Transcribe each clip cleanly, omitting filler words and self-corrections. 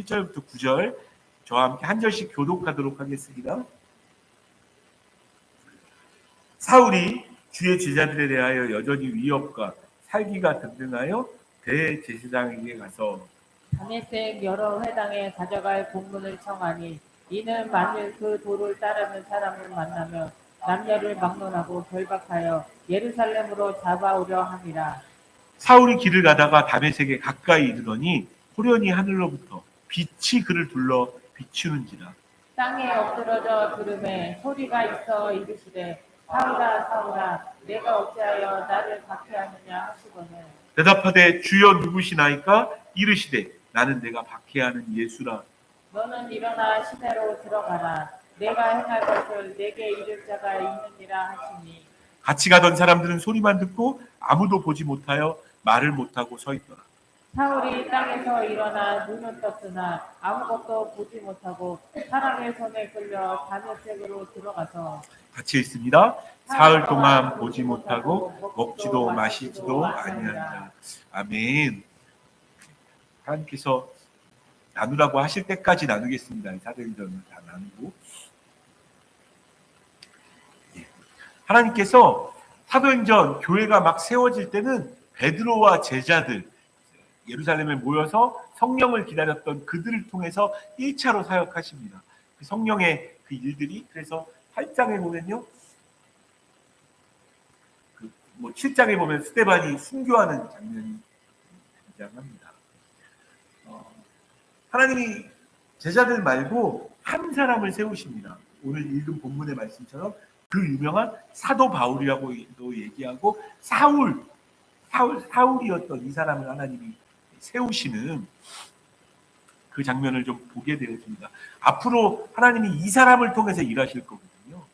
1절부터 9절 저와 함께 한 절씩 교독하도록 하겠습니다. 사울이 주의 제자들에 대하여 여전히 위협과 살기가 등등하여 대제사장에게 가서 다메섹 여러 회당에 가져갈 공문을 청하니 이는 만일 그 도를 따르는 사람을 만나면 남녀를 막론하고 결박하여 예루살렘으로 잡아오려 함이라. 사울이 길을 가다가 다메섹에 가까이 이르더니 호련히 하늘로부터 빛이 그를 둘러 비추는지라. 땅에 엎드러져 들음에 소리가 있어 이르시되 사울아 사울아 내가 어찌하여 나를 박해하느냐 하시거늘 대답하되 주여 누구시나이까? 이르시되 나는 내가 박해하는 예수라. 너는 일어나 시내로 들어가라. 내가 행할 것을 내게 이를 자가 있느니라 하시니 같이 가던 사람들은 소리만 듣고 아무도 보지 못하여 말을 못하고 서 있더라. 사울이 땅에서 일어나 눈은 떴으나 아무것도 보지 못하고 사람의 손에 끌려 다메섹으로 들어가서 같이 있습니다. 사흘 동안 보지 못하고 먹지도 마시지도 아니하니라. 아멘. 하나님께서 나누라고 하실 때까지 나누겠습니다. 사도행전을 다 나누고. 하나님께서 사도행전 교회가 막 세워질 때는 베드로와 제자들 예루살렘에 모여서 성령을 기다렸던 그들을 통해서 1차로 사역하십니다. 그 성령의 그 일들이 그래서 8장에 보면요. 7장에 보면 스데반이 순교하는 장면이 등장합니다. 하나님이 제자들 말고 한 사람을 세우십니다. 오늘 읽은 본문의 말씀처럼 그 유명한 사도 바울이라고도 얘기하고 사울이었던 이 사람을 하나님이 세우시는 그 장면을 좀 보게 되었습니다. 앞으로 하나님이 이 사람을 통해서 일하실 거거든요.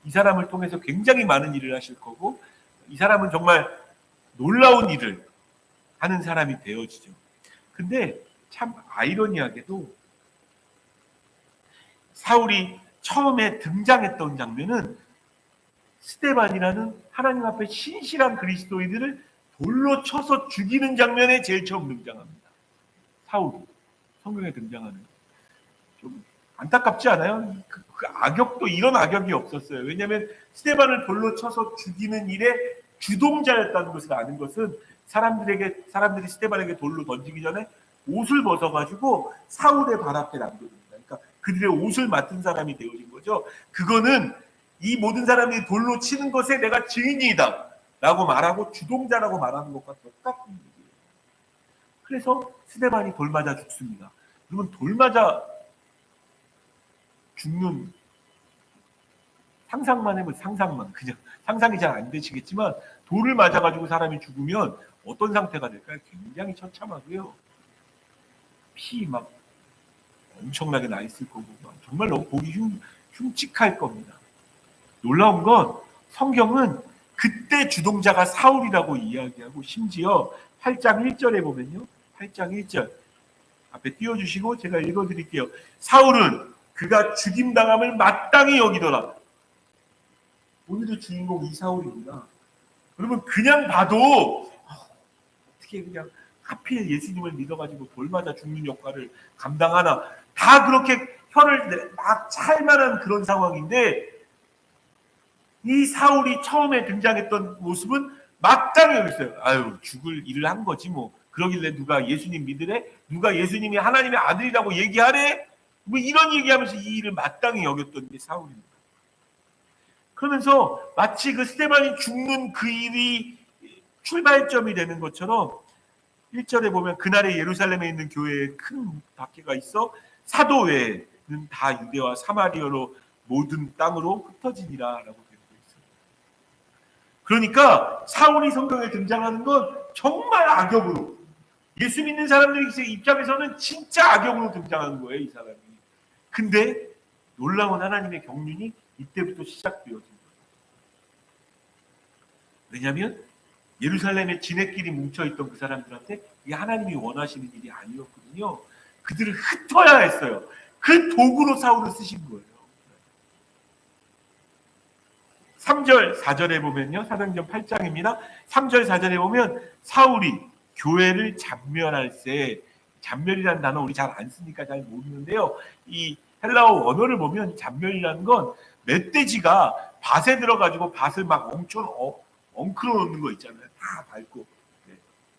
이 사람을 통해서 굉장히 많은 일을 하실 거고 이 사람은 정말 놀라운 일을 하는 사람이 되어지죠. 근데 참 아이러니하게도 사울이 처음에 등장했던 장면은 스데반이라는 하나님 앞에 신실한 그리스도인들을 돌로 쳐서 죽이는 장면에 제일 처음 등장합니다. 사울이 성경에 등장하는 좀 안타깝지 않아요? 그 악역도 이런 악역이 없었어요. 왜냐하면 스데반을 돌로 쳐서 죽이는 일에 주동자였다는 것을 아는 것은 사람들이 스데반에게 돌로 던지기 전에 옷을 벗어가지고 사울의 발 앞에 남겨둡니다. 그러니까 그들의 옷을 맡은 사람이 되어진 거죠. 그거는 이 모든 사람들이 돌로 치는 것에 내가 증인이다 라고 말하고 주동자라고 말하는 것과 똑같은 얘기예요. 그래서 스데반이 돌 맞아 죽습니다. 그러면 돌 맞아 죽는 상상만 해보면 그냥 상상이 잘 안 되시겠지만 돌을 맞아가지고 사람이 죽으면 어떤 상태가 될까요? 굉장히 처참하고요. 피 막 엄청나게 나 있을 거고 정말 너무 보기 흉측할 겁니다. 놀라운 건 성경은 그때 주동자가 사울이라고 이야기하고 심지어 8장 1절에 보면요. 8장 1절 앞에 띄워주시고 제가 읽어드릴게요. 사울은 그가 죽임당함을 마땅히 여기더라. 오늘의 주인공 이 사울입니다. 여러분 그냥 봐도 어떻게 그냥 하필 예수님을 믿어가지고 돌 맞아 죽는 역할을 감당하나 다 그렇게 혀를 막 찰만한 그런 상황인데 이 사울이 처음에 등장했던 모습은 마땅히 여기 있어요. 아유 죽을 일을 한 거지 뭐. 그러길래 누가 예수님 믿으래? 누가 예수님이 하나님의 아들이라고 얘기하래? 뭐 이런 얘기하면서 이 일을 마땅히 여겼던 게 사울입니다. 그러면서 마치 그 스데반이 죽는 그 일이 출발점이 되는 것처럼 1절에 보면 그날에 예루살렘에 있는 교회에 큰 박해가 있어 사도 외에는 다 유대와 사마리아로 모든 땅으로 흩어지니라 라고 되어 있습니다. 그러니까 사울이 성경에 등장하는 건 정말 악역으로 예수 믿는 사람들 입장에서는 진짜 악역으로 등장하는 거예요. 이 사람이. 근데 놀라운 하나님의 경륜이 이때부터 시작되어진 거예요. 왜냐하면 예루살렘에 지네끼리 뭉쳐있던 그 사람들한테 이게 하나님이 원하시는 일이 아니었거든요. 그들을 흩어야 했어요. 그 도구로 사울을 쓰신 거예요. 3절 4절에 보면요. 사도행전 8장입니다. 3절 4절에 보면 사울이 교회를 잔멸할 때 잔멸이라는 단어 우리 잘 안 쓰니까 잘 모르는데요. 이 헬라어 원어를 보면 잔멸이라는 건 멧돼지가 밭에 들어가지고 밭을 막 엄청 엉클어 놓는 거 있잖아요. 다 밟고. 네.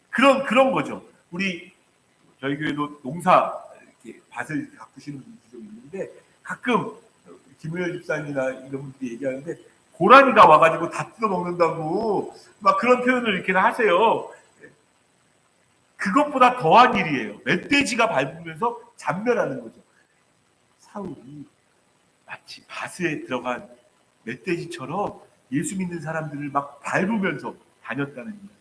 그런 거죠. 우리 저희 교회도 농사 이렇게 밭을 가꾸시는 분들이 좀 있는데 가끔 김우열 집사님이나 이런 분들이 얘기하는데 고라니가 와가지고 다 뜯어 먹는다고 막 그런 표현을 이렇게 하세요. 그것보다 더한 일이에요. 멧돼지가 밟으면서 잔멸하는 거죠. 사울이 마치 밭에 들어간 멧돼지처럼 예수 믿는 사람들을 막 밟으면서 다녔다는 거예요.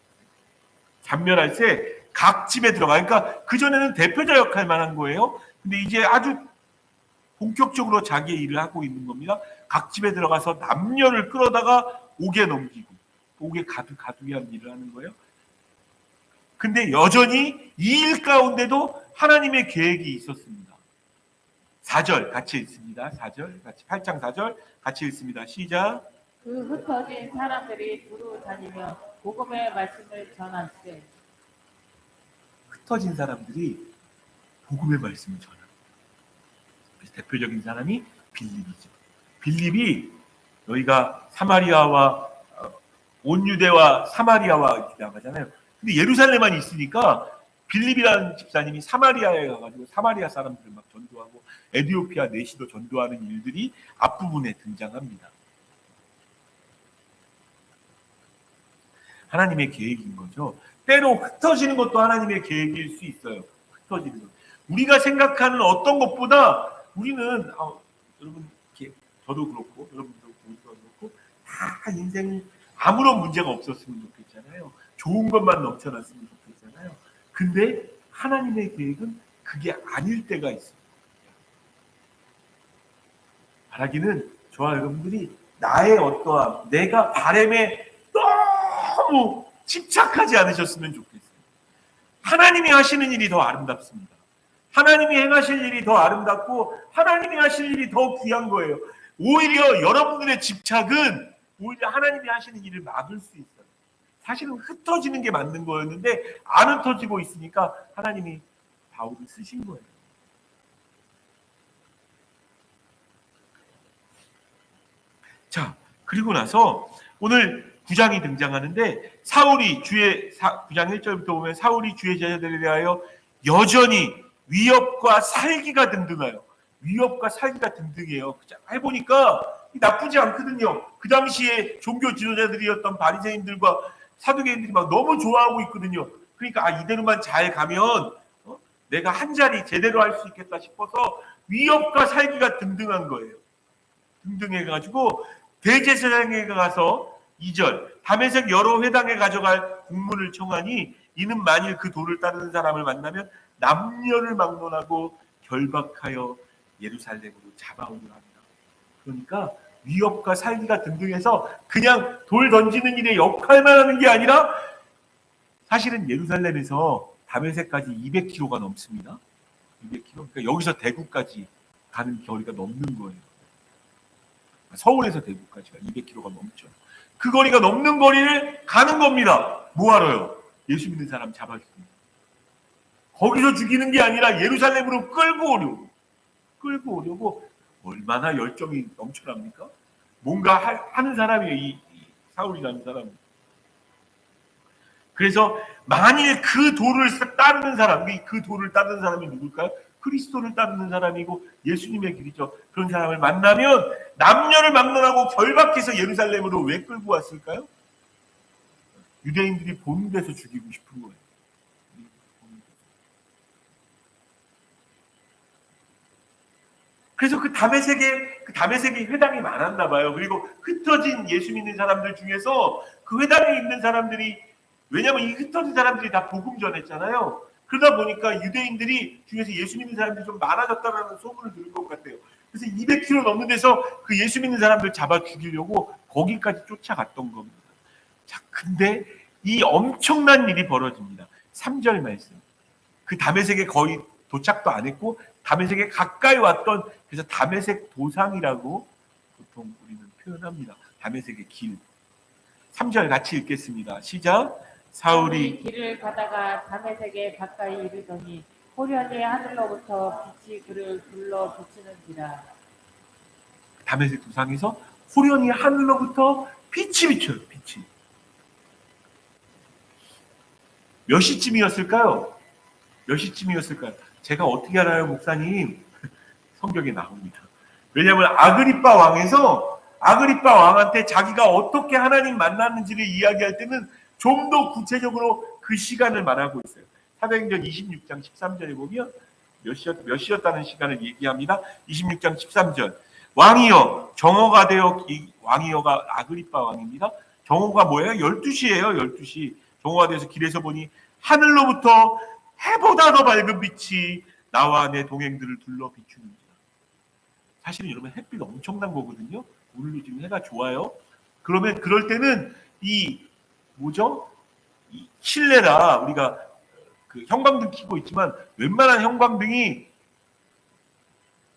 잔멸할 때 각 집에 들어가. 그러니까 그전에는 대표자 역할만 한 거예요. 근데 이제 아주 본격적으로 자기의 일을 하고 있는 겁니다. 각 집에 들어가서 남녀를 끌어다가 옥에 넘기고 옥에 가두게 일을 하는 거예요. 근데 여전히 이 일 가운데도 하나님의 계획이 있었습니다. 4절 같이 읽습니다. 4절 같이 8장 4절 같이 읽습니다. 시작. 그 흩어진 사람들이 두루 다니며 복음의 말씀을 전하시되. 흩어진 사람들이 복음의 말씀을 전합니다. 그래서 대표적인 사람이 빌립이죠. 빌립이 너희가 사마리아와 온 유대와 사마리아와 이렇게 나가잖아요. 근데 예루살렘만 있으니까 빌립이라는 집사님이 사마리아에 가가지고 사마리아 사람들을 막 전도하고 에티오피아 내시도 전도하는 일들이 앞부분에 등장합니다. 하나님의 계획인 거죠. 때로 흩어지는 것도 하나님의 계획일 수 있어요. 흩어지는 것. 우리가 생각하는 어떤 것보다 우리는 여러분 이렇게 저도 그렇고 여러분도 그렇고 다 인생 아무런 문제가 없었으면 좋겠잖아요. 좋은 것만 넘쳐났으면 좋겠잖아요. 근데 하나님의 계획은 그게 아닐 때가 있어요. 바라기는 저와 여러분들이 나의 어떠한 내가 바람에 너무 집착하지 않으셨으면 좋겠어요. 하나님이 하시는 일이 더 아름답습니다. 하나님이 행하실 일이 더 아름답고 하나님이 하실 일이 더 귀한 거예요. 오히려 여러분들의 집착은 오히려 하나님이 하시는 일을 막을 수 있어요. 사실은 흩어지는 게 맞는 거였는데 안 흩어지고 있으니까 하나님이 바울을 쓰신 거예요. 자, 그리고 나서 오늘 9장이 등장하는데 사울이 9장 1절부터 보면 사울이 주의 제자들에 대하여 여전히 위협과 살기가 등등하여 위협과 살기가 등등해요. 해보니까 나쁘지 않거든요. 그 당시에 종교 지도자들이었던 바리새인들과 사두개인들이 막 너무 좋아하고 있거든요. 그러니까 이대로만 잘 가면 내가 한 자리 제대로 할 수 있겠다 싶어서 위협과 살기가 등등한 거예요. 등등해가지고 대제사장에게 가서 2절 다메섹 여러 회당에 가져갈 공문을 청하니 이는 만일 그 도를 따르는 사람을 만나면 남녀를 막론하고 결박하여 예루살렘으로 잡아오려 합니다. 그러니까 위협과 살기가 등등해서 그냥 돌 던지는 일의 역할만 하는 게 아니라 사실은 예루살렘에서 다메섹까지 200km가 넘습니다. 200km. 그러니까 여기서 대구까지 가는 거리가 넘는 거예요. 서울에서 대구까지가 200km가 넘죠. 그 거리가 넘는 거리를 가는 겁니다. 뭐하러요? 예수 믿는 사람 잡아주고. 거기서 죽이는 게 아니라 예루살렘으로 끌고 오려고 얼마나 열정이 넘쳐납니까? 뭔가 하는 사람이에요. 이 사울이라는 사람은. 그래서 만일 그 도를 따르는 사람, 그 도를 따르는 사람이 누굴까요? 그리스도를 따르는 사람이고 예수님의 길이죠. 그런 사람을 만나면 남녀를 막론하고 결박해서 예루살렘으로 왜 끌고 왔을까요? 유대인들이 보는 데서 죽이고 싶은 거예요. 그래서 그 다메섹에 회당이 많았나 봐요. 그리고 흩어진 예수 믿는 사람들 중에서 그 회당에 있는 사람들이 왜냐하면 이 흩어진 사람들이 다 복음 전했잖아요. 그러다 보니까 유대인들이 중에서 예수 믿는 사람들이 좀 많아졌다는 소문을 들은 것 같아요. 그래서 200km 넘는 데서 그 예수 믿는 사람들 잡아 죽이려고 거기까지 쫓아갔던 겁니다. 자, 근데 이 엄청난 일이 벌어집니다. 3절 말씀. 그 다메섹에 거의 도착도 안 했고 다메섹에 가까이 왔던 그래서 다메섹 도상이라고 보통 우리는 표현합니다. 다메섹의 길. 3절 같이 읽겠습니다. 시작. 사울이 길을 가다가 다메섹에 가까이 이르더니 호련히 하늘로부터 빛이 그를 불러 비추는지라. 다메섹 두상에서 호련히 하늘로부터 빛이 비쳐요. 빛이. 몇 시쯤이었을까요? 몇 시쯤이었을까요? 제가 어떻게 알아요, 목사님? 성경에 나옵니다. 왜냐하면 아그리빠 왕한테 자기가 어떻게 하나님 만났는지를 이야기할 때는 좀 더 구체적으로 그 시간을 말하고 있어요. 사도행전 26장 13절에 보면 몇 시였다는 시간을 얘기합니다. 26장 13절. 왕이여 정오가 되어 왕이여가 아그리빠 왕입니다. 정오가 뭐예요? 12시예요. 12시. 정오가 돼서 길에서 보니 하늘로부터 해보다 더 밝은 빛이 나와 내 동행들을 둘러 비추는지라. 사실은 여러분 햇빛 엄청난 거거든요. 오늘도 지금 해가 좋아요. 그러면 그럴 때는 이 실내라 우리가 그 형광등 켜고 있지만 웬만한 형광등이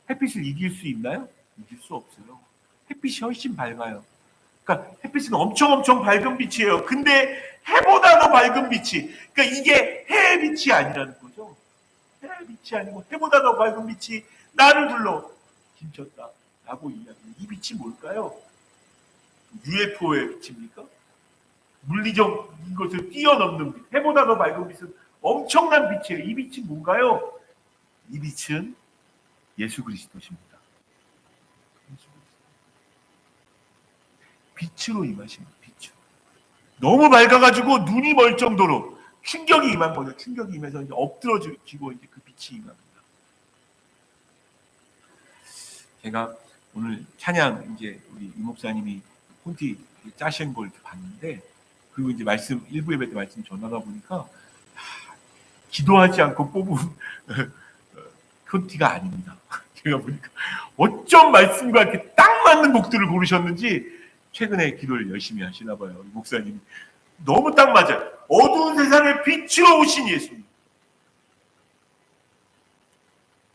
햇빛을 이길 수 있나요? 이길 수 없어요. 햇빛이 훨씬 밝아요. 그러니까 햇빛은 엄청 밝은 빛이에요. 근데 해보다 더 밝은 빛이, 그러니까 이게 해의 빛이 아니라는 거죠. 해의 빛이 아니고 해보다 더 밝은 빛이 나를 둘러 김쳤다라고 이야기해요. 이 빛이 뭘까요? UFO의 빛입니까? 물리적인 것을 뛰어넘는 빛, 해보다 더 밝은 빛은 엄청난 빛이에요. 이 빛이 뭔가요? 이 빛은 예수 그리스도십니다. 빛으로 임하십니다. 빛으로. 너무 밝아가지고 눈이 멀 정도로 충격이 임한 거죠. 충격이 임해서 이제 엎드러지고 이제 그 빛이 임합니다. 제가 오늘 찬양 이제 우리 이 목사님이 폰티 짜신 걸 봤는데, 그리고 이제 말씀 일부 예배 때 말씀 전하다 보니까 기도하지 않고 뽑은 폰티가 아닙니다. 제가 보니까 어쩜 말씀과 이렇게 딱 맞는 곡들을 고르셨는지 최근에 기도를 열심히 하시나 봐요. 목사님이 너무 딱 맞아요. 어두운 세상에 빛으로 오신 예수님.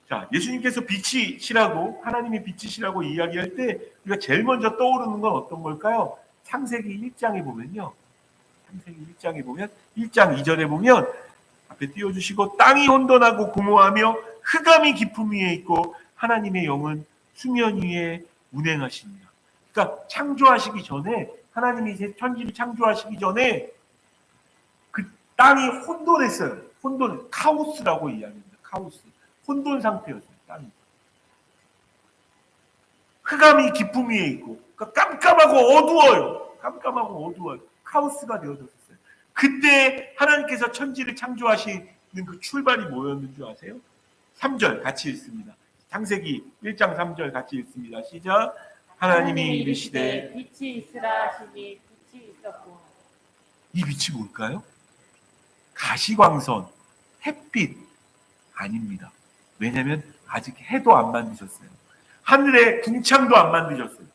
자, 예수님께서 빛이시라고, 하나님이 빛이시라고 이야기할 때 우리가 제일 먼저 떠오르는 건 어떤 걸까요? 창세기 1장에 보면요. 창세기 1장에 보면 1장 2절에 보면 앞에 띄워주시고 땅이 혼돈하고 공허하며 흑암이 깊음 위에 있고 하나님의 영은 수면 위에 운행하십니다. 그러니까 창조하시기 전에, 하나님이 천지를 창조하시기 전에 그 땅이 혼돈했어요. 혼돈, 카오스라고 이야기합니다. 카오스. 혼돈 상태였어요. 땅이. 흑암이 깊음 위에 있고, 그러니까 깜깜하고 어두워요. 깜깜하고 어두워요. 카오스가 되어졌어요. 그때 하나님께서 천지를 창조하시는 그 출발이 뭐였는 줄 아세요? 3절 같이 읽습니다. 창세기 1장 3절 같이 읽습니다. 시작. 하나님이 이르시되 빛이 있으라 하시니 빛이 있었고. 이 빛이 뭘까요? 가시광선, 햇빛 아닙니다. 왜냐하면 아직 해도 안 만드셨어요. 하늘에 궁창도 안 만드셨어요.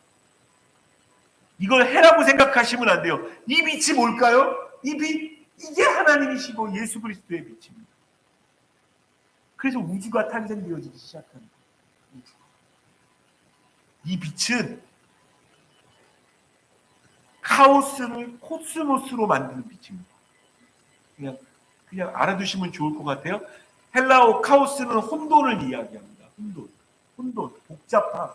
이걸 해라고 생각하시면 안 돼요. 이 빛이 뭘까요? 이 빛, 이게 하나님이시고 예수 그리스도의 빛입니다. 그래서 우주가 탄생되어지기 시작합니다. 이 빛은 카오스를 코스모스로 만드는 빛입니다. 그냥 알아두시면 좋을 것 같아요. 헬라어 카오스는 혼돈을 이야기합니다. 혼돈, 복잡함,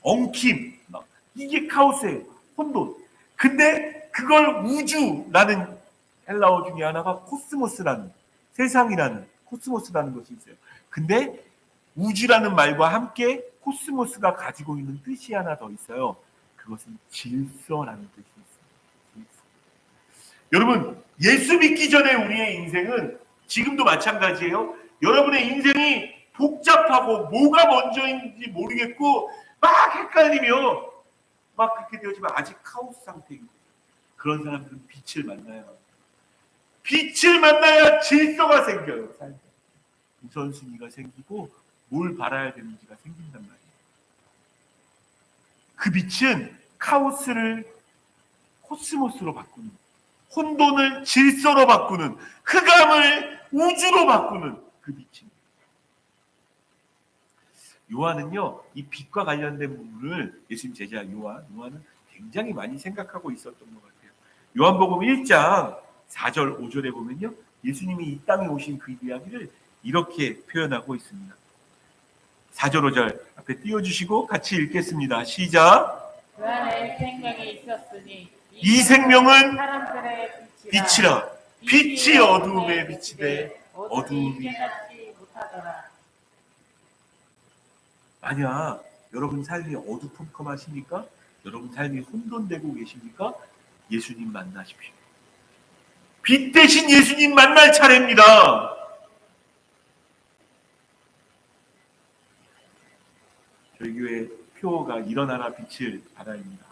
엉킴, 이게 카오스예요. 혼돈. 근데 그걸 우주라는 헬라어 중에 하나가 코스모스라는, 세상이라는 코스모스라는 것이 있어요. 근데 우주라는 말과 함께 코스모스가 가지고 있는 뜻이 하나 더 있어요. 그것은 질서라는 뜻이 있어요. 질서. 여러분, 예수 믿기 전에 우리의 인생은 지금도 마찬가지예요. 여러분의 인생이 복잡하고 뭐가 먼저인지 모르겠고 막 헷갈리며 막 그렇게 되어지만 아직 카오스 상태인 거예요. 그런 사람들은 빛을 만나야 합니다. 빛을 만나야 질서가 생겨요. 삶에. 우선순위가 생기고 뭘 바라야 되는지가 생긴단 말이에요. 그 빛은 카오스를 코스모스로 바꾸는, 혼돈을 질서로 바꾸는, 흑암을 우주로 바꾸는 그 빛입니다. 요한은요, 이 빛과 관련된 부분을 예수님 제자 요한은 굉장히 많이 생각하고 있었던 것 같아요. 요한복음 1장 4절, 5절에 보면요, 예수님이 이 땅에 오신 그 이야기를 이렇게 표현하고 있습니다. 4절 5절 앞에 띄워주시고 같이 읽겠습니다. 시작. 그 안에 생명이 있었으니 이 생명은 사람들의 빛이라. 빛이 어두움에 비치되 어두움이 깨닫지 못하더라. 만약 여러분 삶이 어두컴컴하십니까? 여러분 삶이 혼돈되고 계십니까? 예수님 만나십시오. 빛 대신 예수님 만날 차례입니다. 저희 교회 표어가 일어나라 빛을 발하입니다.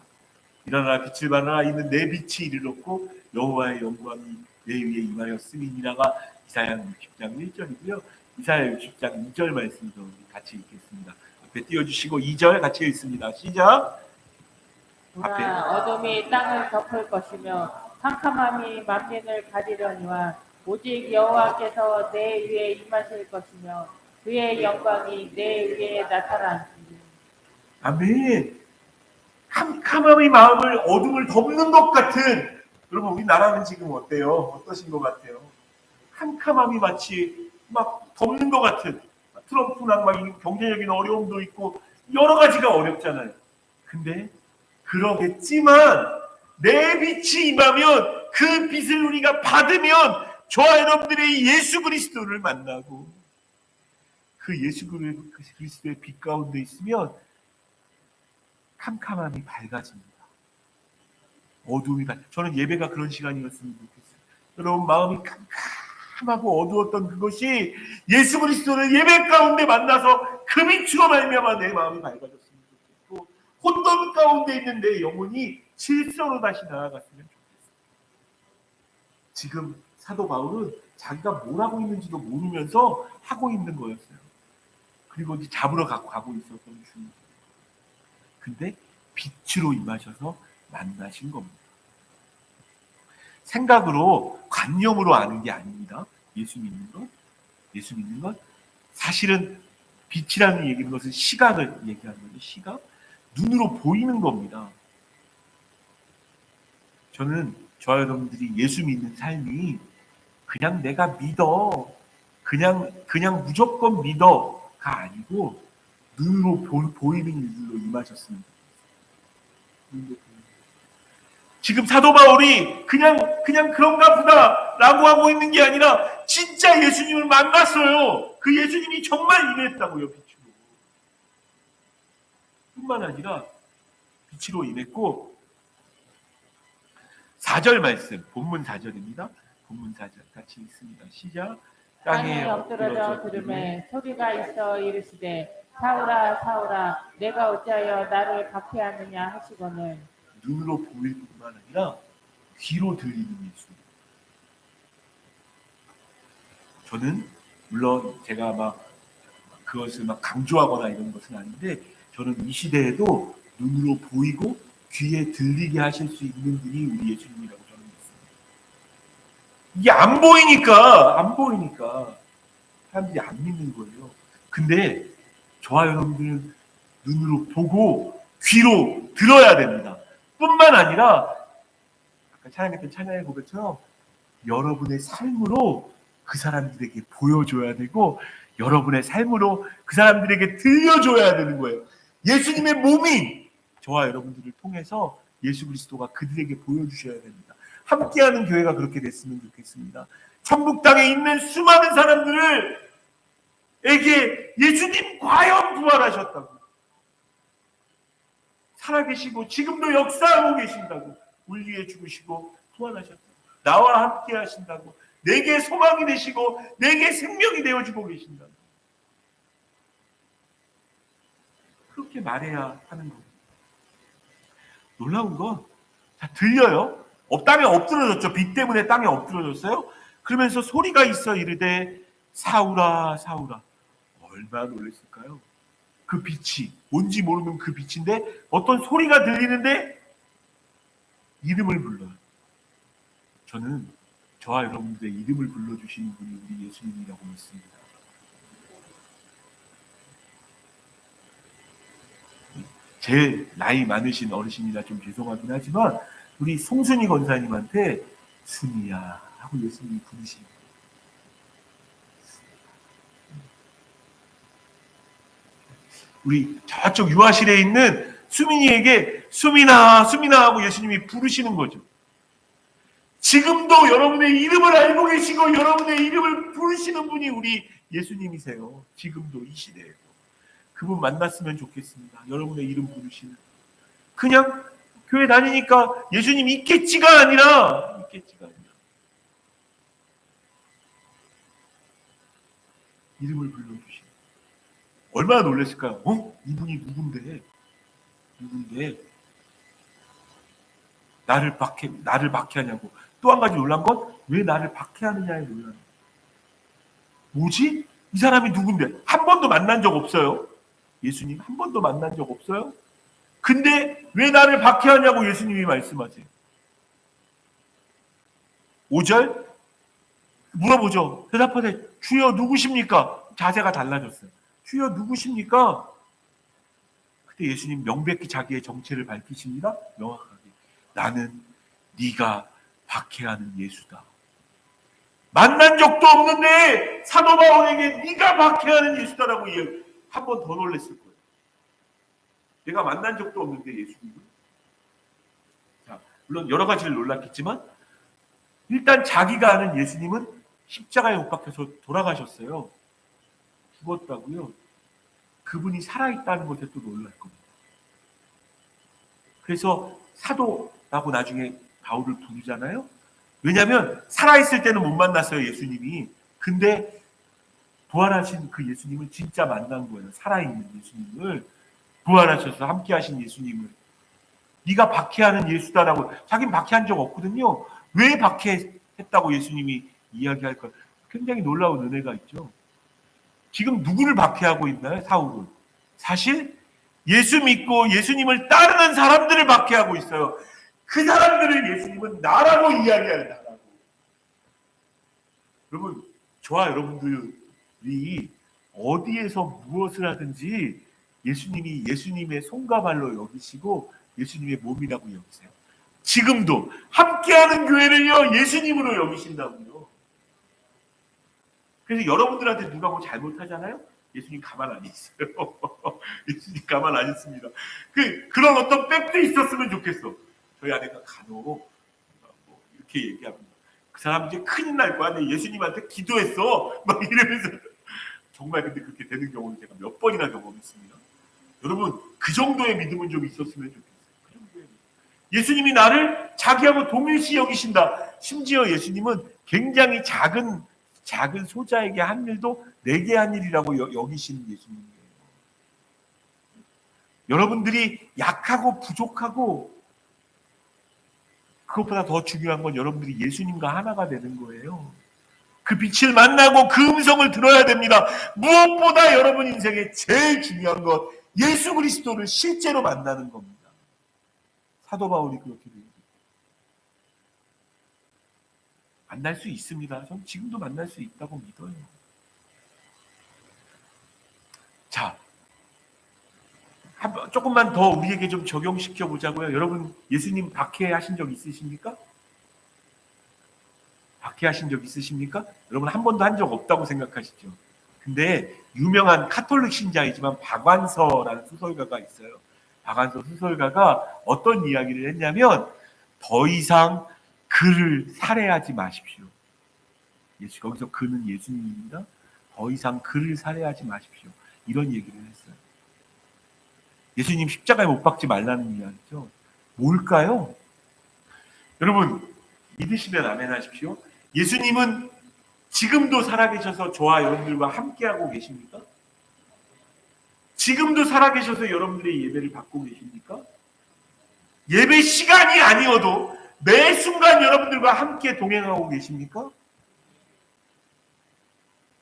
일어나라 빛을 발하라 이는 내 빛이 이르렀고 여호와의 영광이 내 위에 임하였음이니라가 이사야 60장 1절이고요. 이사야 60장 2절 말씀도 같이 읽겠습니다. 앞에 띄워주시고 2절 같이 읽습니다. 시작. 앞에. 어둠이 땅을 덮을 것이며 캄캄함이 만민을 가리려니와 오직 여호와께서 내 위에 임하실 것이며 그의 영광이 내 위에 나타나시니. 아멘. 캄캄함이 마음을 어둠을 덮는 것 같은, 여러분 우리나라는 지금 어때요? 어떠신 것 같아요? 캄캄함이 마치 막 덮는 것 같은, 트럼프랑 막 경제적인 어려움도 있고 여러 가지가 어렵잖아요. 근데 그러겠지만 내 빛이 임하면 그 빛을 우리가 받으면 저와 여러분들의 예수 그리스도를 만나고 그 예수 그리스도의 빛 가운데 있으면 캄캄함이 밝아집니다. 어두움이 저는 예배가 그런 시간이었으면 좋겠어요. 여러분 마음이 캄캄하고 어두웠던 그것이 예수 그리스도를 예배 가운데 만나서 그 빛으로 말미암아 내 마음이 밝아졌으면 좋겠고 혼돈 가운데 있는 내 영혼이 질서로 다시 나아갔으면 좋겠어요. 지금 사도 바울은 자기가 뭘 하고 있는지도 모르면서 하고 있는 거였어요. 그리고 이제 잡으러 가고 있었던 중이에요. 근데 빛으로 임하셔서 만나신 겁니다. 생각으로 관념으로 아는 게 아닙니다. 예수 믿는 것. 사실은 빛이라는 얘기는 것은 시각을 얘기하는 거죠. 시각, 눈으로 보이는 겁니다. 저는 저와 여러분들이 예수 믿는 삶이 그냥 내가 믿어, 그냥 무조건 믿어가 아니고 눈으로 보이는 일로 임하셨습니다. 지금 사도 바울이 그냥 그런가 보다라고 하고 있는 게 아니라 진짜 예수님을 만났어요. 그 예수님이 정말 임했다고요. 빛으로. 뿐만 아니라 빛으로 임했고 4절 말씀, 본문 4절입니다. 본문 4절 같이 읽습니다. 시작. 땅에 엎드러져 들음에 소리가 있어 이르시되 사울아 사울아 내가 어찌하여 나를 박해하느냐 하시거늘. 눈으로 보일 뿐만 아니라 귀로 들리는 예수. 저는 물론 제가 막 그것을 막 강조하거나 이런 것은 아닌데 저는 이 시대에도 눈으로 보이고 귀에 들리게 하실 수 있는 분이 우리 예수님이라고 저는 믿습니다. 이게 안 보이니까 사람들이 안 믿는 거예요. 근데 저와 여러분들은 눈으로 보고 귀로 들어야 됩니다. 뿐만 아니라 아까 찬양했던 찬양의 고백처럼 여러분의 삶으로 그 사람들에게 보여줘야 되고 여러분의 삶으로 그 사람들에게 들려줘야 되는 거예요. 예수님의 몸이 저와 여러분들을 통해서 예수 그리스도가 그들에게 보여주셔야 됩니다. 함께하는 교회가 그렇게 됐으면 좋겠습니다. 천국 땅에 있는 수많은 사람들에게 예수님 과연 부활하셨다고, 살아계시고 지금도 역사하고 계신다고, 우리 위해 죽으시고 부활하셨다고, 나와 함께 하신다고, 내게 소망이 되시고 내게 생명이 되어주고 계신다고, 그렇게 말해야 하는 겁니다. 놀라운 건 다 들려요. 땅에 엎드러졌죠. 빛 때문에 땅에 엎드러졌어요. 그러면서 소리가 있어 이르되 사울아 사울아. 얼마나 놀랐을까요? 그 빛이 뭔지 모르는 그 빛인데 어떤 소리가 들리는데 이름을 불러요. 저는 저와 여러분들의 이름을 불러주시는 분이 우리 예수님이라고 믿습니다. 제일 나이 많으신 어르신이라 좀 죄송하긴 하지만 우리 송순이 권사님한테 순이야 하고 예수님이 부르시는 거예요. 우리 저쪽 유아실에 있는 수민이에게 수민아, 수민아 하고 예수님이 부르시는 거죠. 지금도 여러분의 이름을 알고 계시고 여러분의 이름을 부르시는 분이 우리 예수님이세요. 지금도 이 시대에도. 그분 만났으면 좋겠습니다. 여러분의 이름 부르시는. 그냥 교회 다니니까 예수님 있겠지가 아니라 이름을 불러주시는. 얼마나 놀랐을까요? 이분이 누군데 나를 박해하냐고. 또 한 가지 놀란 건 왜 나를 박해하느냐에 놀라는 거예요. 뭐지? 이 사람이 누군데? 한 번도 만난 적 없어요. 예수님 한 번도 만난 적 없어요. 근데 왜 나를 박해하냐고 예수님이 말씀하세요. 5절 물어보죠. 대답하되 주여 누구십니까? 자세가 달라졌어요. 주여 누구십니까? 그때 예수님 명백히 자기의 정체를 밝히십니다. 명확하게. 나는 네가 박해하는 예수다. 만난 적도 없는데 사도 바울에게 네가 박해하는 예수다라고 한 번 더 놀랬을 거예요. 내가 만난 적도 없는데 예수님을. 자, 물론 여러 가지를 놀랐겠지만 일단 자기가 아는 예수님은 십자가에 못 박혀서 돌아가셨어요. 죽었다고요. 그분이 살아있다는 것에 또 놀랄 겁니다. 그래서 사도라고 나중에 바울을 부르잖아요. 왜냐하면 살아있을 때는 못 만났어요, 예수님이. 근데 부활하신 그 예수님을 진짜 만난 거예요. 살아있는 예수님을. 부활하셔서 함께 하신 예수님을. 네가 박해하는 예수다라고. 자기는 박해한 적 없거든요. 왜 박해했다고 예수님이 이야기할까요? 굉장히 놀라운 은혜가 있죠. 지금 누구를 박해하고 있나요? 사울은. 사실 예수 믿고 예수님을 따르는 사람들을 박해하고 있어요. 그 사람들을 예수님은 나라고 이야기하는 나라고. 여러분, 저와 여러분들이 어디에서 무엇을 하든지 예수님이 예수님의 손과 발로 여기시고 예수님의 몸이라고 여기세요. 지금도 함께하는 교회를요 예수님으로 여기신다고요. 그래서 여러분들한테 누가 뭐 잘못하잖아요. 예수님 가만 안 있어요. 예수님 가만 안 있습니다. 그런 어떤 백도 있었으면 좋겠어. 저희 아내가 간혹 뭐 이렇게 얘기합니다. 그 사람 이제 큰일 날 거야. 내 예수님한테 기도했어. 막 이러면서. 정말 근데 그렇게 되는 경우는 제가 몇 번이나 경험했습니다. 여러분 그 정도의 믿음은 좀 있었으면 좋겠어요. 그 정도의 믿음. 예수님이 나를 자기하고 동일시 여기신다. 심지어 예수님은 굉장히 작은 소자에게 한 일도 내게 한 일이라고 여기시는 예수님이에요. 여러분들이 약하고 부족하고 그것보다 더 중요한 건 여러분들이 예수님과 하나가 되는 거예요. 그 빛을 만나고 그 음성을 들어야 됩니다. 무엇보다 여러분 인생에 제일 중요한 것 예수 그리스도를 실제로 만나는 겁니다. 사도 바울이 그렇게 됩니다. 만날 수 있습니다. 전 지금도 만날 수 있다고 믿어요. 자, 조금만 더 우리에게 좀 적용시켜 보자고요. 여러분 예수님 박해하신 적 있으십니까? 박해하신 적 있으십니까? 여러분 한 번도 한 적 없다고 생각하시죠? 근데 유명한 카톨릭 신자이지만 박완서라는 소설가가 있어요. 박완서 소설가가 어떤 이야기를 했냐면 더 이상 그를 살해하지 마십시오. 거기서 그는 예수님입니다. 더 이상 그를 살해하지 마십시오. 이런 얘기를 했어요. 예수님 십자가에 못 박지 말라는 이야기죠. 뭘까요? 여러분 믿으시면 아멘 하십시오. 예수님은 지금도 살아계셔서 저와 여러분들과 함께하고 계십니까? 지금도 살아계셔서 여러분들의 예배를 받고 계십니까? 예배 시간이 아니어도 매 순간 여러분들과 함께 동행하고 계십니까?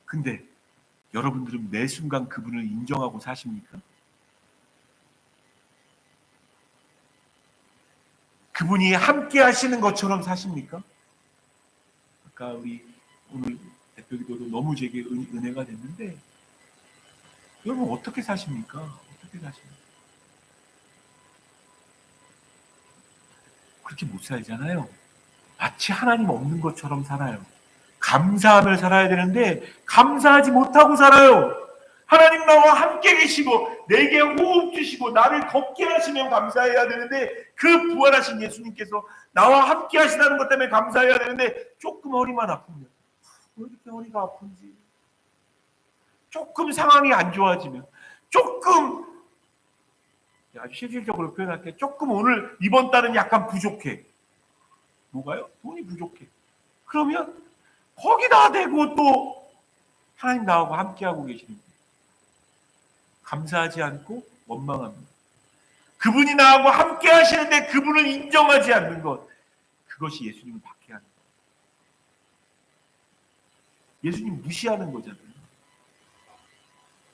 근데 여러분들은 매 순간 그분을 인정하고 사십니까? 그분이 함께 하시는 것처럼 사십니까? 아까 우리 오늘 대표기도도 너무 제게 은혜가 됐는데 여러분 어떻게 사십니까? 어떻게 사십니까? 그렇게 못 살잖아요. 마치 하나님 없는 것처럼 살아요. 감사하며 살아야 되는데 감사하지 못하고 살아요. 하나님 나와 함께 계시고 내게 호흡 주시고 나를 걷게 하시면 감사해야 되는데, 그 부활하신 예수님께서 나와 함께 하시다는 것 때문에 감사해야 되는데, 조금 허리만 아프면, 왜 이렇게 허리가 아픈지, 조금 상황이 안 좋아지면, 조금, 아주 실질적으로 표현할게, 조금 오늘 이번 달은 약간 부족해. 뭐가요? 돈이 부족해. 그러면 거기다 대고 또 하나님 나하고 함께하고 계시는 거예요. 감사하지 않고 원망합니다. 그분이 나하고 함께 하시는데 그분을 인정하지 않는 것, 그것이 예수님을 박해하는 거예요. 예수님 무시하는 거잖아요.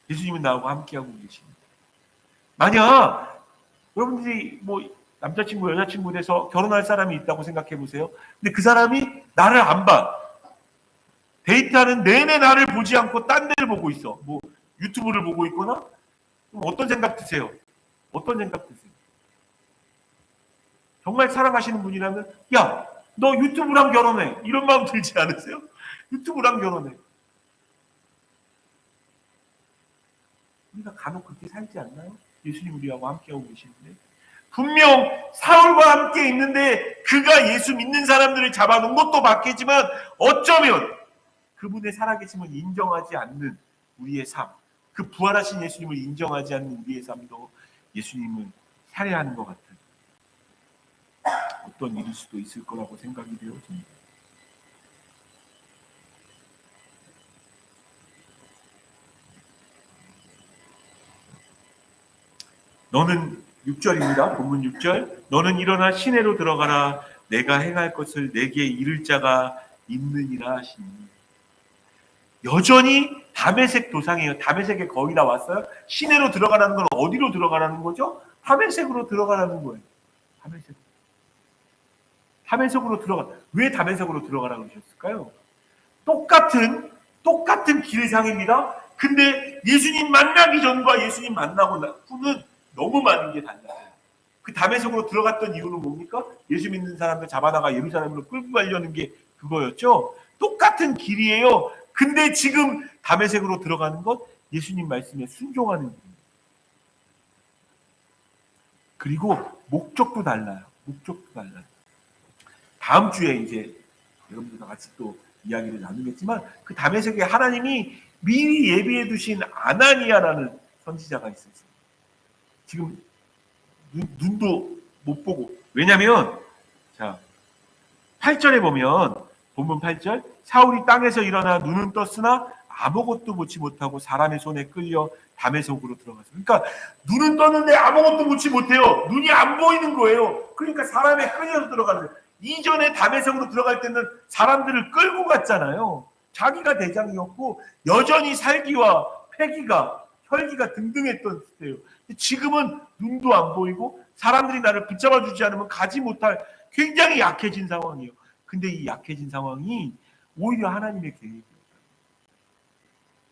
예수님은 나하고 함께하고 계십니다. 만약 여러분들이 뭐 남자친구 여자친구 돼서 결혼할 사람이 있다고 생각해 보세요. 근데 그 사람이 나를 안 봐. 데이트하는 내내 나를 보지 않고 딴 데를 보고 있어. 뭐 유튜브를 보고 있거나. 그럼 어떤 생각 드세요? 어떤 생각 드세요? 정말 사랑하시는 분이라면, 야, 너 유튜브랑 결혼해. 이런 마음 들지 않으세요? 유튜브랑 결혼해. 우리가 간혹 그렇게 살지 않나요? 예수님 우리하고 함께하고 계시는데, 분명 사울과 함께 있는데 그가 예수 믿는 사람들을 잡아놓은 것도 맞겠지만, 어쩌면 그분의 살아계심을 인정하지 않는 우리의 삶, 그 부활하신 예수님을 인정하지 않는 우리의 삶도 예수님을 살해하는 것 같은 어떤 일일 수도 있을 거라고 생각이 되어집니다. 너는 6절입니다. 본문 6절. 너는 일어나 시내로 들어가라. 내가 행할 것을 내게 이를 자가 있느니라 하시니. 여전히 다메섹 도상이에요. 다메섹에 거의 다 왔어요. 시내로 들어가라는 건 어디로 들어가라는 거죠? 다메섹으로 들어가라는 거예요. 다메섹. 다메섹으로 들어가. 왜 다메섹으로 들어가라고 그러셨을까요? 똑같은 길상입니다. 근데 예수님 만나기 전과 예수님 만나고 후는 너무 많은 게 달라요. 그 다메섹으로 들어갔던 이유는 뭡니까? 예수 믿는 사람들 잡아다가 예루살렘으로 끌고 가려는 게 그거였죠. 똑같은 길이에요. 근데 지금 다메섹으로 들어가는 것, 예수님 말씀에 순종하는 길입니다. 그리고 목적도 달라요. 목적도 달라요. 다음 주에 이제 여러분들과 같이 또 이야기를 나누겠지만, 그 다메섹에 하나님이 미리 예비해 두신 아나니아라는 선지자가 있었어요. 지금 눈도 못 보고. 왜냐면 자 8절에 보면, 본문 8절, 사울이 땅에서 일어나 눈은 떴으나 아무것도 보지 못하고 사람의 손에 끌려 다메섹으로 들어갔어요. 그러니까 눈은 떴는데 아무것도 보지 못해요. 눈이 안 보이는 거예요. 그러니까 사람에 끌려서 들어가는 거예요. 이전에 다메섹으로 들어갈 때는 사람들을 끌고 갔잖아요. 자기가 대장이었고 여전히 살기와 패기가, 혈기가 등등했던 때예요. 지금은 눈도 안 보이고 사람들이 나를 붙잡아 주지 않으면 가지 못할 굉장히 약해진 상황이에요. 근데 이 약해진 상황이 오히려 하나님의 계획이에요.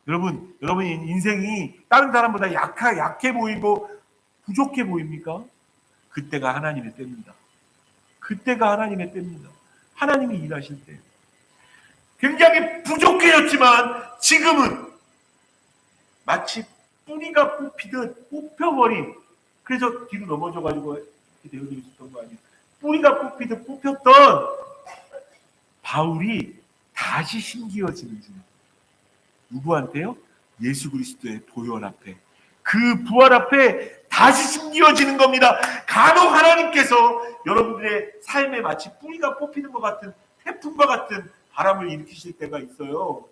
여러분 인생이 다른 사람보다 약해 보이고 부족해 보입니까? 그때가 하나님의 때입니다. 그때가 하나님의 때입니다. 하나님이 일하실 때. 굉장히 부족해졌지만 지금은 마치 뿌리가 뽑히듯 뽑혀버린, 그래서 뒤로 넘어져가지고 이렇게 되어져 있었던 거 아니에요. 뿌리가 뽑히듯 뽑혔던 바울이 다시 심기어지는 중. 누구한테요? 예수 그리스도의 보혈 앞에, 그 부활 앞에 다시 심기어지는 겁니다. 간혹 하나님께서 여러분들의 삶에 마치 뿌리가 뽑히는 것 같은, 태풍과 같은 바람을 일으키실 때가 있어요.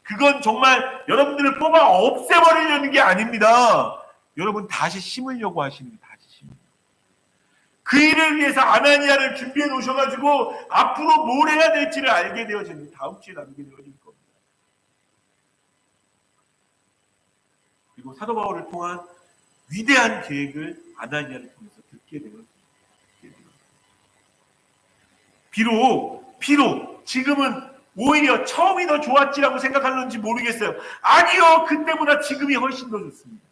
그건 정말 여러분들을 뽑아 없애버리려는 게 아닙니다. 여러분 다시 심으려고 하시는 게, 다시 심으려고. 그 일을 위해서 아나니아를 준비해 놓으셔가지고 앞으로 뭘 해야 될지를 알게 되어지는, 다음 주에 나누게 되어질 겁니다. 그리고 사도 바울을 통한 위대한 계획을 아나니아를 통해서 듣게 되었습니다. 비록 지금은 오히려 처음이 더 좋았지라고 생각하는지 모르겠어요. 아니요, 그때보다 지금이 훨씬 더 좋습니다.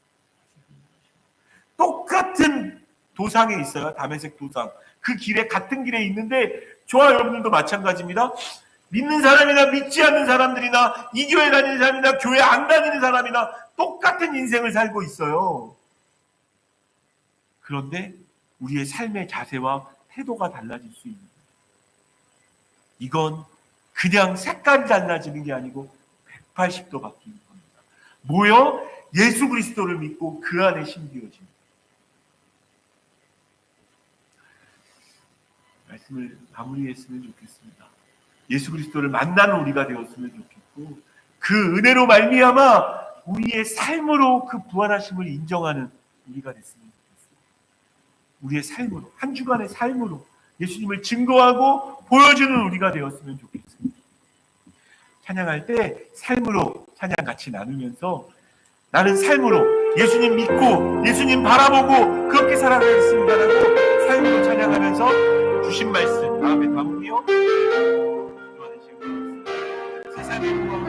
똑같은 도상에 있어요. 다메섹 도상. 그 길에, 같은 길에 있는데, 저와 여러분들도 마찬가지입니다. 믿는 사람이나 믿지 않는 사람들이나 이 교회 다니는 사람이나 교회 안 다니는 사람이나 똑같은 인생을 살고 있어요. 그런데 우리의 삶의 자세와 태도가 달라질 수 있는 거예요. 이건 그냥 색깔이 달라지는 게 아니고 180도 바뀌는 겁니다. 뭐요? 예수 그리스도를 믿고 그 안에 심기어집니다. 말씀을 마무리했으면 좋겠습니다. 예수 그리스도를 만나는 우리가 되었으면 좋겠고 그 은혜로 말미암아 우리의 삶으로 그 부활하심을 인정하는 우리가 됐으면 좋겠어요. 우리의 삶으로, 한 주간의 삶으로 예수님을 증거하고 보여주는 우리가 되었으면 좋겠습니다. 찬양할 때 삶으로 찬양 같이 나누면서 나는 삶으로 예수님 믿고 예수님 바라보고 그렇게 살아가겠습니다라고 삶으로 찬양하면서 주신 말씀 마음에 담으며 세상의 부와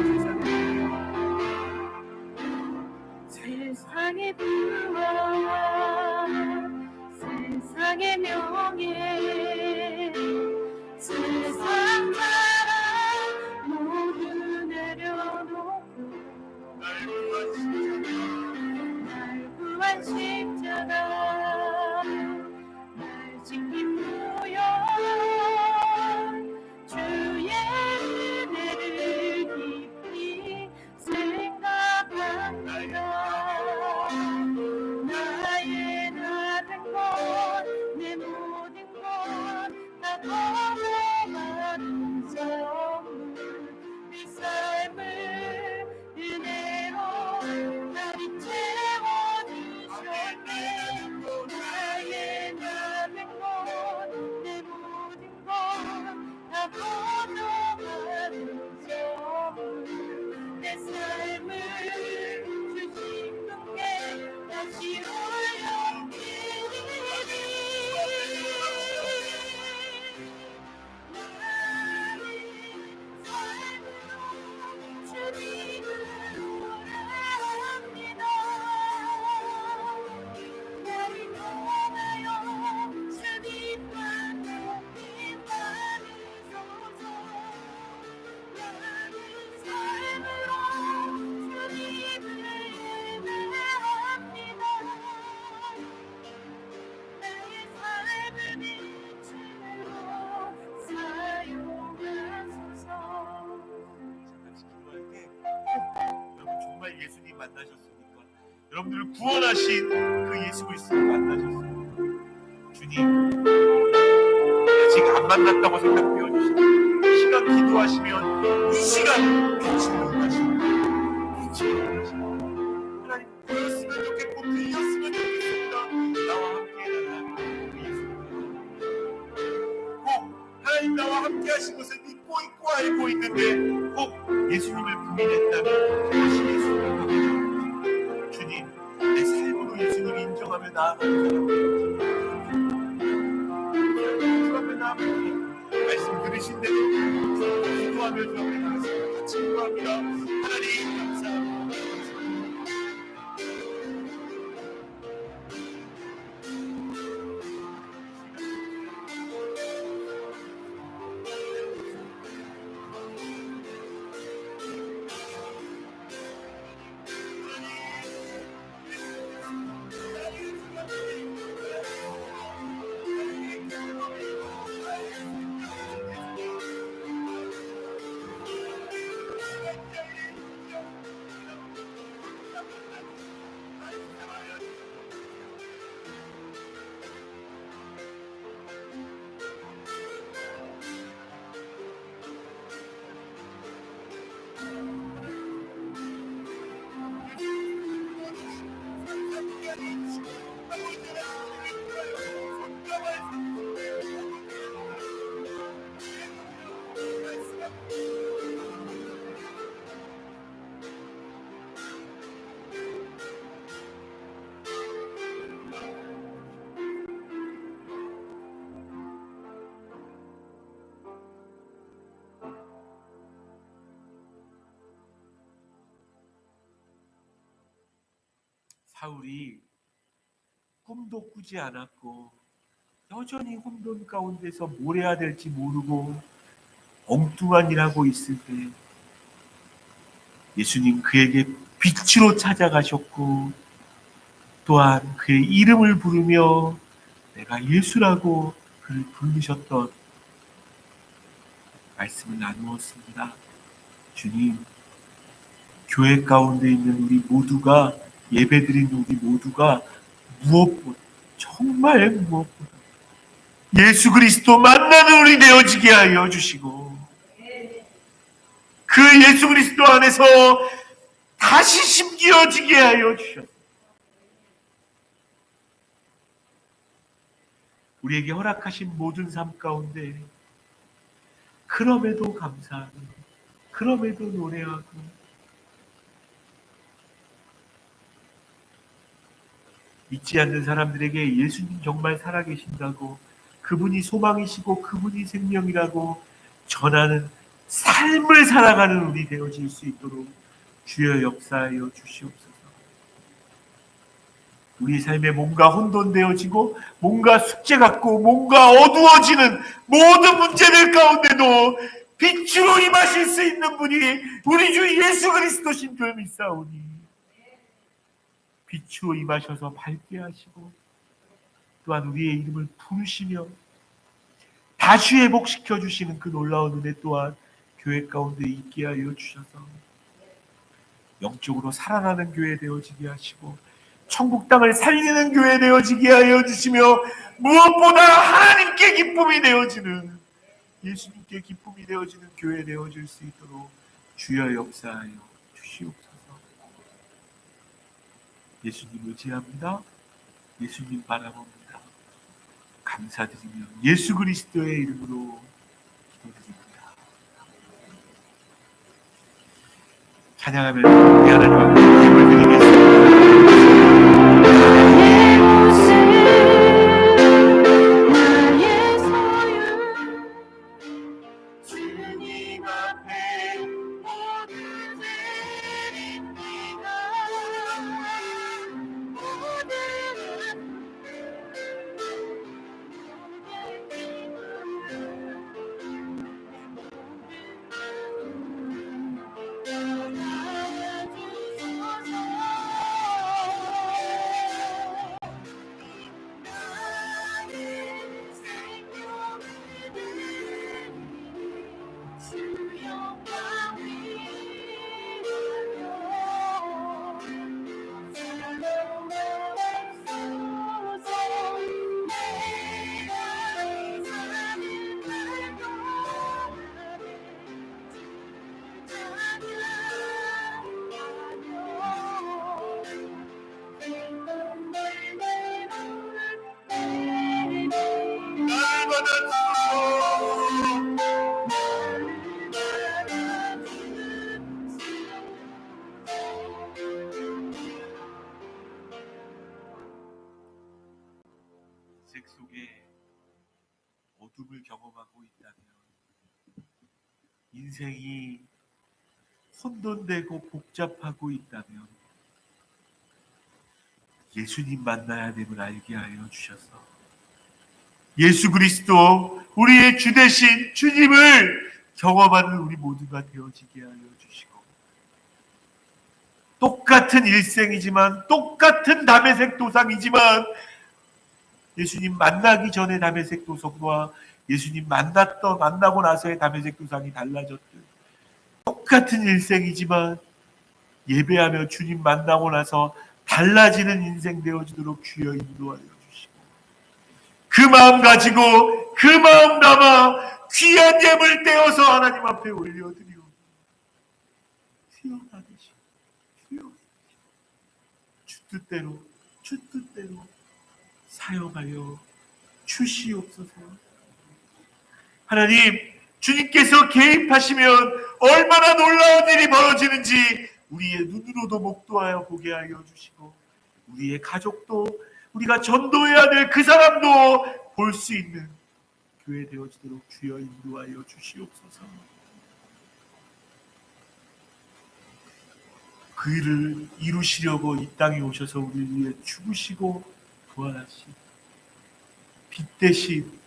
세상의 부와 세상의 명예 세상 사랑 모두 내려놓고 날 구한 십자가 날 지킨 구원 주의 은혜를 깊이 생각합니다. 나의 다른 것, 내 모든 것 다 거부하는 선물 내 삶을 은혜로 나를 채워주셨네. 나의 다른 것, 내 모든 것 다 거부하는 선물 내 삶을 주신 분께 다시 올려드리리. 나의 삶으로 주님을 노래합니다. 나를 통하여 주님만 높이 받으소서. 나의 삶으로 주님을 예배합니다. 나의 삶을 빛으로 사용하소서. 같이 기도할 때 여러분 정말 예수님 만나셨습니까? 여러분들을 구원하신 그 예수 그리스도를 만나셨습니까? 주님 아직 안 만났다고 생각되어 주시고 이 시간 기도하시면 이 시간 빛을 원하시고 빛을 원하시고 하나님 보였으면 좋겠고 들렸으면 좋겠습니다. 나와 함께 해달라고 꼭 하나님 나와 함께 하신 것을 믿고 있고 알고 있는데 꼭 예수님을 부인했다면 다시 예수님을 가보자. 주님 내 삶으로 예수님을 인정하며 나아가는 사람 주 앞에 나아가는 말씀 들으신 대로 기도하며 주 앞에 나가서 같이 기도합니다. 하나님 감사합니다. 사울이 꿈도 꾸지 않았고 여전히 혼돈 가운데서 뭘 해야 될지 모르고 엉뚱한 일하고 있을 때 예수님 그에게 빛으로 찾아가셨고 또한 그의 이름을 부르며 내가 예수라고 그를 부르셨던 말씀을 나누었습니다. 주님, 교회 가운데 있는 우리 모두가 예배드린 우리 모두가 무엇보다 정말 무엇보다 예수 그리스도 만나는 우리 되어지게 하여 주시고 그 예수 그리스도 안에서 다시 심기어지게 하여 주셨습니다. 우리에게 허락하신 모든 삶 가운데 그럼에도 감사하고 그럼에도 노래하고 믿지 않는 사람들에게 예수님 정말 살아계신다고 그분이 소망이시고 그분이 생명이라고 전하는 삶을 살아가는 우리 되어질 수 있도록 주여 역사하여 주시옵소서. 우리 삶에 뭔가 혼돈되어지고 뭔가 숙제 같고 뭔가 어두워지는 모든 문제들 가운데도 빛으로 임하실 수 있는 분이 우리 주 예수 그리스도신 줄 믿사오니 빛으로 임하셔서 밝게 하시고 또한 우리의 이름을 부르시며 다시 회복시켜 주시는 그 놀라운 은혜 또한 교회 가운데 있게 하여 주셔서 영적으로 살아나는 교회 되어지게 하시고 천국 땅을 살리는 교회 되어지게 하여 주시며 무엇보다 하나님께 기쁨이 되어지는 예수님께 기쁨이 되어지는 교회 되어질 수 있도록 주여 역사하여 주시옵소서. 예수님 의지합니다. 예수님 바라봅니다. 감사드리며 예수 그리스도의 이름으로 기도드립니다. 찬양하며 우리 하나님 앞에 힘을 드리겠습니다. 나의 모습 나의 소유 주님 앞에 모든 드립니다. 인생 속에 어둠을 경험하고 있다면 인생이 혼돈되고 복잡하고 있다면 예수님 만나야 됨을 알게 하여 주셔서 예수 그리스도 우리의 주 되신 주님을 경험하는 우리 모두가 되어지게 하여 주시고 똑같은 일생이지만 똑같은 다메섹 도상이지만 예수님 만나기 전에 다메섹 도상과 예수님 만나고 나서의 다메섹 도상이 달라졌듯 똑같은 일생이지만 예배하며 주님 만나고 나서 달라지는 인생 되어지도록 주여 인도하여 주시고 그 마음 가지고 그 마음 담아 귀한 예물 떼어서 하나님 앞에 올려드리오. 주여 받으시오. 주여 주 뜻대로 사용하여 주시옵소서. 하나님, 주님께서 개입하시면 얼마나 놀라운 일이 벌어지는지 우리의 눈으로도 목도하여 보게 하여 주시고 우리의 가족도 우리가 전도해야 될 그 사람도 볼 수 있는 교회 되어지도록 주여 인도하여 주시옵소서. 그 일을 이루시려고 이 땅에 오셔서 우리를 위해 죽으시고 부활하신 빛 대신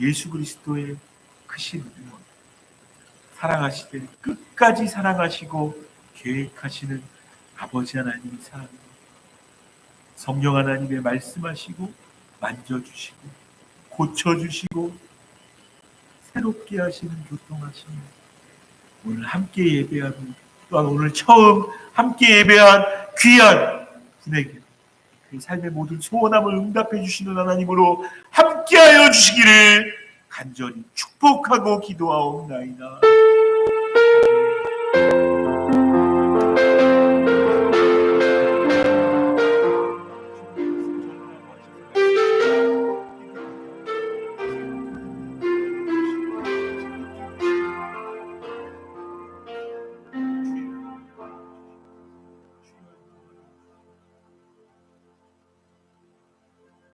예수 그리스도의 크신 분, 사랑하시되 끝까지 사랑하시고 계획하시는 아버지 하나님이 사랑합니다. 성령 하나님의 말씀하시고 만져주시고 고쳐주시고 새롭게 하시는 교통하시는 오늘 함께 예배하는 또한 오늘 처음 함께 예배한 귀한 분에게 그 삶의 모든 소원함을 응답해 주시는 하나님으로 함께하여 주시기를 간절히 축복하고 기도하옵나이다. 아멘.